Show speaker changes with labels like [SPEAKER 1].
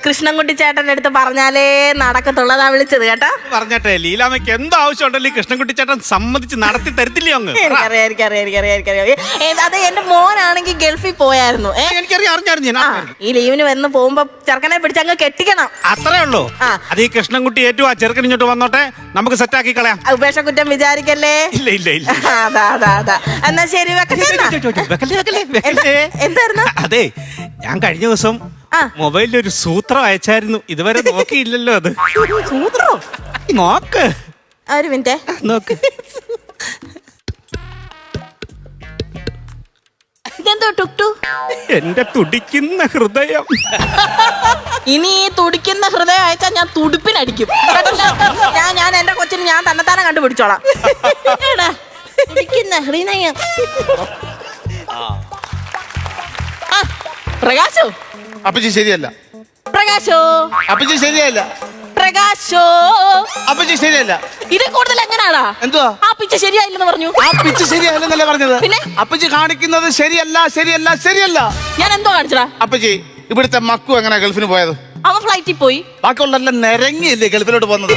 [SPEAKER 1] കൃഷ്ണൻകുട്ടി ചേട്ടന്റെ അടുത്ത് പറഞ്ഞാലേ നടക്കത്തുള്ളതാ വിളിച്ചത് കേട്ടാ.
[SPEAKER 2] പറഞ്ഞട്ടെ, ലീലാമ്മയ്ക്ക് എന്തോ ആവശ്യമുണ്ടല്ലോ കൃഷ്ണൻകുട്ടി ചേട്ടൻ സമ്മതിച്ച് നടത്തി തരത്തില്ലേ അങ്ങ്?
[SPEAKER 1] എനിക്കറിയാം. അതെ, എന്റെ മോനാണെങ്കിൽ ഗൾഫിൽ പോയായിരുന്നു.
[SPEAKER 2] അറിഞ്ഞായിരുന്നു.
[SPEAKER 1] ഈ ലീവിന് വന്ന് പോകുമ്പോ ചെറുക്കനെ പിടിച്ച് അങ്ങ് കെട്ടിക്കണം.
[SPEAKER 2] അത്രേ ഉള്ളൂ. അത് ഈ കൃഷ്ണൻകുട്ടി ഏറ്റവും ആ ചെറുക്കൻ ഇങ്ങോട്ട് വന്നോട്ടെ, നമുക്ക് സെറ്റാക്കി കളയാം.
[SPEAKER 1] ഉപേക്ഷ കുറ്റം വിചാരിക്കല്ലേ.
[SPEAKER 2] ഇല്ല ഇല്ല ഇല്ല.
[SPEAKER 1] അതാ എന്നാ ശരി, എന്തായിരുന്നു?
[SPEAKER 2] അതെ, ഞാൻ കഴിഞ്ഞ ദിവസം മൊബൈലിൽ ഒരു സൂത്രം അയച്ചായിരുന്നു, ഇതുവരെ നോക്കിയില്ലല്ലോ. അത്
[SPEAKER 1] സൂത്രോ?
[SPEAKER 2] നോക്ക്.
[SPEAKER 1] ഒരു മിനിറ്റ്
[SPEAKER 2] നോക്ക്.
[SPEAKER 1] ഇതെന്തോ ടുക്ടു?
[SPEAKER 2] എന്റെ തുടിക്കുന്ന ഹൃദയം.
[SPEAKER 1] ഇനി ഈ തുടിക്കുന്ന ഹൃദയം അയച്ചാൽ ഞാൻ തുടുപ്പിനടിക്കും. ഞാൻ എന്റെ കൊച്ചിന് ഞാൻ തന്നെത്താനെ കണ്ടുപിടിച്ചോളാം. തുടിക്കുന്ന ഹൃദയം. പ്രകാശോ?
[SPEAKER 3] അപ്പച്ചി ശരിയല്ല.
[SPEAKER 1] പ്രകാശോ?
[SPEAKER 3] അപ്പച്ചി ശരിയല്ല.
[SPEAKER 1] പ്രകാശോ?
[SPEAKER 3] അപ്പച്ചി ശരിയല്ല.
[SPEAKER 1] ഇതിൽ കൂടുതൽ എങ്ങനാടാ?
[SPEAKER 3] എന്തുവാ?
[SPEAKER 1] ആ പിച്ച് ശരിയായില്ലെന്ന് പറഞ്ഞു.
[SPEAKER 3] ആ പിച്ച് ശരിയല്ലെന്നല്ലേ പറഞ്ഞത്?
[SPEAKER 1] പിന്നെ
[SPEAKER 3] അപ്പച്ചി കാണിക്കുന്നത് ശരിയല്ല ശരിയല്ല ശരിയല്ല.
[SPEAKER 1] ഞാൻ എന്തോ കാണിച്ചടാ?
[SPEAKER 3] അപ്പച്ചി, ഇവിടുത്തെ മക്കു എങ്ങനെ ഗൾഫിന് പോയത്?
[SPEAKER 1] അവൻ ഫ്ലൈറ്റിൽ പോയി.
[SPEAKER 3] ബാക്കിയുള്ള നിരങ്ങിയല്ലേ ഗൾഫിലോട്ട് പോകുന്നത്?